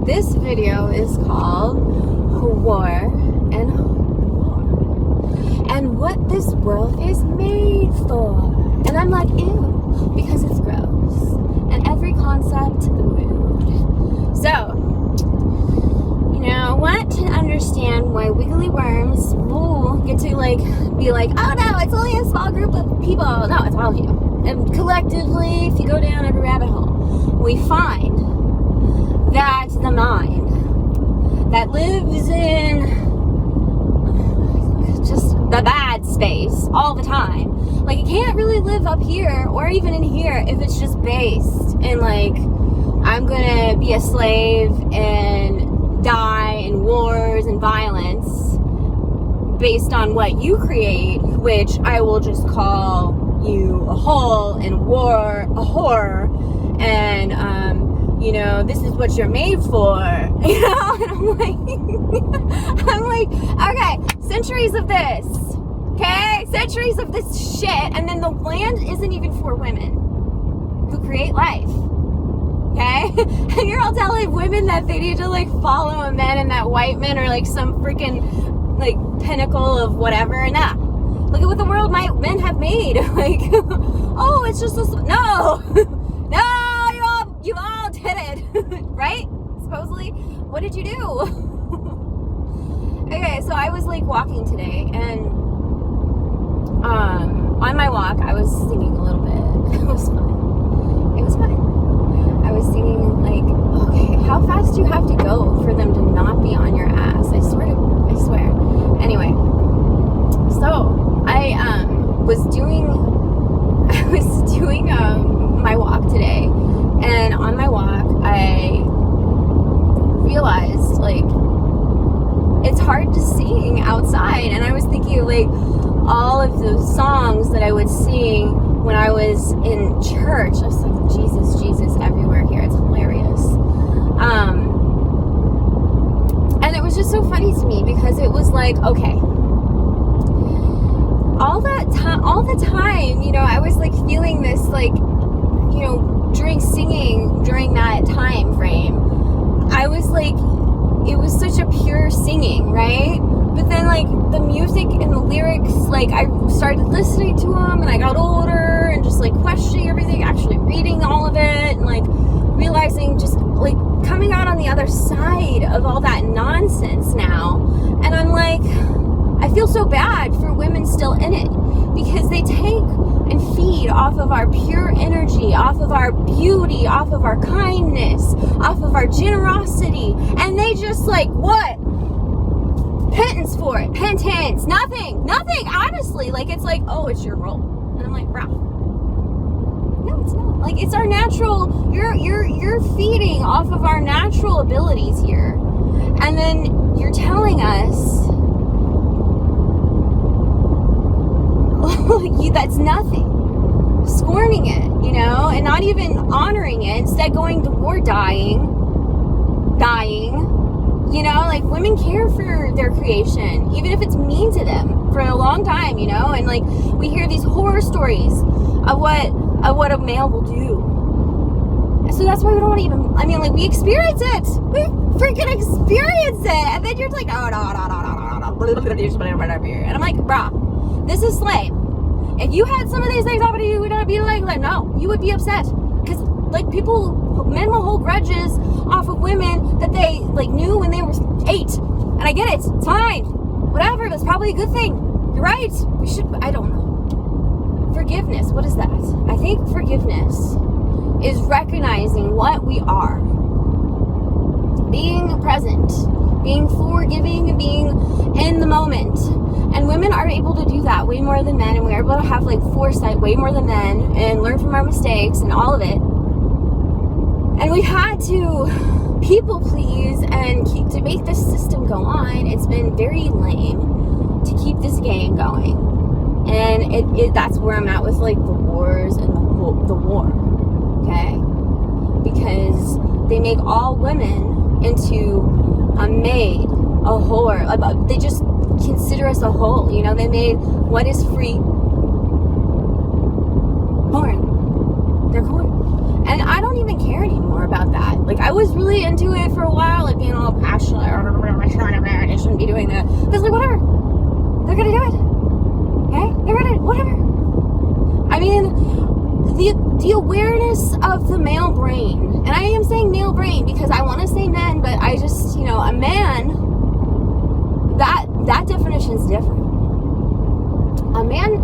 This video is called War and War, and what this world is made for. And I'm like, ew, because it's gross, and every concept rude. So, I want to understand why wiggly worms get to be like, oh no, it's only a small group of people. No, it's all of you. And collectively, if you go down every rabbit hole, we find that the mind that lives in just the bad space all the time, it can't really live up here or even in here if it's just based in I'm gonna be a slave and die in wars and violence based on what you create, which I will just call you a hole and war a horror, and this is what you're made for, and I'm like, okay, centuries of this shit, and then the land isn't even for women who create life. Okay? And you're all telling women that they need to follow a man, and that white men are some freaking pinnacle of whatever. And look at what the world men have made. Oh, it's just no, you all did it, right? Supposedly, what did you do? Okay, so I was walking today, and on my walk, I was singing a little bit. It was fun. I was singing okay, how fast do you have to go for them to not be on your ass? I swear. Anyway, so I was doing my walk today, and on my walk I realized it's hard to sing outside, and I was thinking all of those songs that I would sing when I was in church. I was like, Jesus everywhere here. It's hilarious. And it was just so funny to me because it was okay, all the time, I was feeling this during singing during that time frame, I was it was such a pure singing, right? But then the music and the lyrics, I started listening to them, and I got older and just questioning everything, actually reading all of it, and realizing just coming out on the other side of all that nonsense now. And I'm I feel so bad for women still in it, because they take and feed off of our pure energy, off of our beauty, off of our kindness, off of our generosity, and they just what? Penance for it. Penance. Nothing, honestly. It's oh, it's your role. And I'm bro. No, it's not. It's our natural, you're feeding off of our natural abilities here. And then you're telling us that's nothing. Scorning it, and not even honoring it, instead going to war dying. Women care for their creation, even if it's mean to them for a long time, and we hear these horror stories of what a male will do. So that's why we don't want to even, we experience it. We freaking experience it. And then you're oh, no. And I'm brah, this is lame. If you had some of these things happen to you, you would not be no, you would be upset. Because men will hold grudges off of women that they knew when they were 8. And I get it, it's fine, whatever, that's probably a good thing. You're right, we should, I don't know. Forgiveness, what is that? I think forgiveness is recognizing what we are, being present, being forgiving, and being in the moment. And women are able to do that way more than men, and we're able to have foresight way more than men, and learn from our mistakes and all of it. And we had to people please and to make this system go on. It's been very lame to keep this game going, and that's where I'm at with the wars and the war, okay? Because they make all women into a maid, a whore. They just consider us a whole, they made what is free porn. They're porn. And I don't even care anymore about that. I was really into it for a while, like being all passionate. I shouldn't be doing that. But it's like, whatever. They're gonna do it. Okay? They're gonna, whatever. I mean, the awareness of the male brain, and I am saying male brain because I want to say men, but I just, a man, that definition is different. A man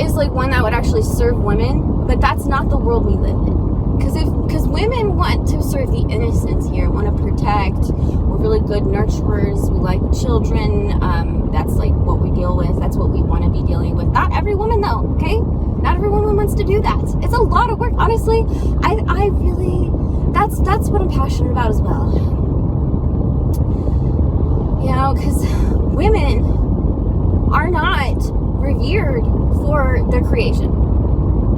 is like one that would actually serve women, but that's not the world we live in. Because women want to serve the innocents here, want to protect. We're really good nurturers. We like children. That's like what we deal with. That's what we want to be dealing with. Not every woman though, okay? Not every woman wants to do that. It's a lot of work. Honestly, I really, that's what I'm passionate about as well. Because women are not revered for their creation.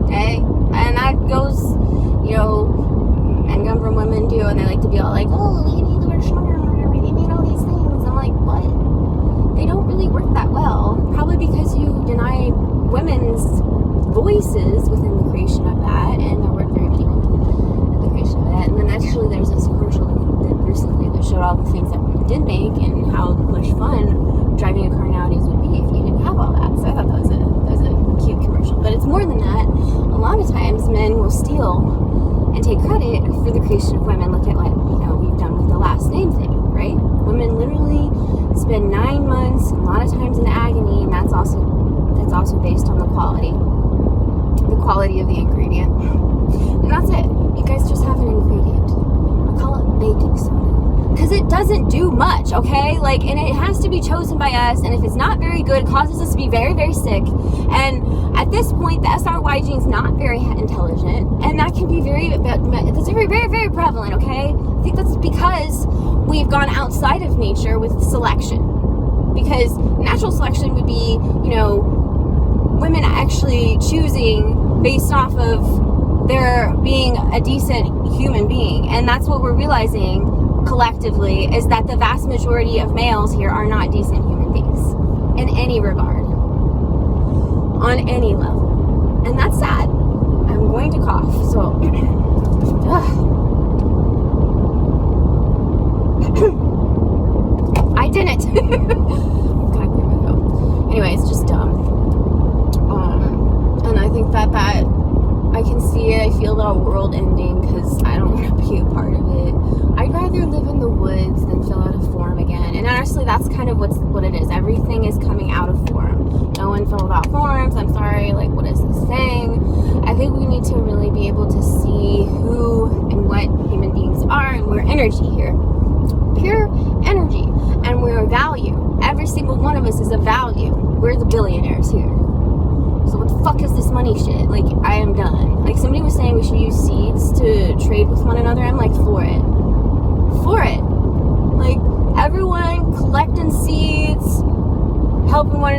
Okay? And that goes, men come from women too, and they like to be all like, oh, we need to work smarter, we need all these things. I'm like, what? They don't really work that well. Probably because you deny women's voices within the creation of that, and there weren't very many women in the creation of that. And then actually there's this commercial that recently that showed all the things that women did make and how much fun driving a car nowadays would be if you didn't have all that. So I thought that was a cute commercial. But it's more than that. A lot of times men will steal and take credit for the creation of women. Look at what we've done with the last name thing, right? Women literally spend 9 months, a lot of times in agony, and that's also based on the quality of the ingredient. And that's it. You guys just have an ingredient. I call it baking soda. Because it doesn't do much, okay? And it has to be chosen by us, and if it's not very good, it causes us to be very, very sick. And at this point, the SRY gene's not very intelligent, and that can be that's very, very, very prevalent, okay? I think that's because we've gone outside of nature with selection. Because natural selection would be, women actually choosing based off of their being a decent human being. And that's what we're realizing collectively, is that the vast majority of males here are not decent human beings in any regard, on any level. And that's sad. I'm going to cough, so I didn't. Gotta clear my throat. Anyway, it's just dumb. And I think that I can see it. I feel the world ending because I don't want to be a part of it. I'd rather live in the woods than fill out a form again. And honestly, that's kind of what it is. Everything is coming out of form. No one filled out forms. I'm sorry. What is this thing? I think we need to really be able to see who and what human beings are, and we're energy here. Pure energy. And we're a value. Every single one of us is a value. We're the billionaires here. So what the fuck is this money shit? I am done. Somebody was saying we should use seeds to trade with one another. I'm for it. For it. Everyone collecting seeds, helping one another.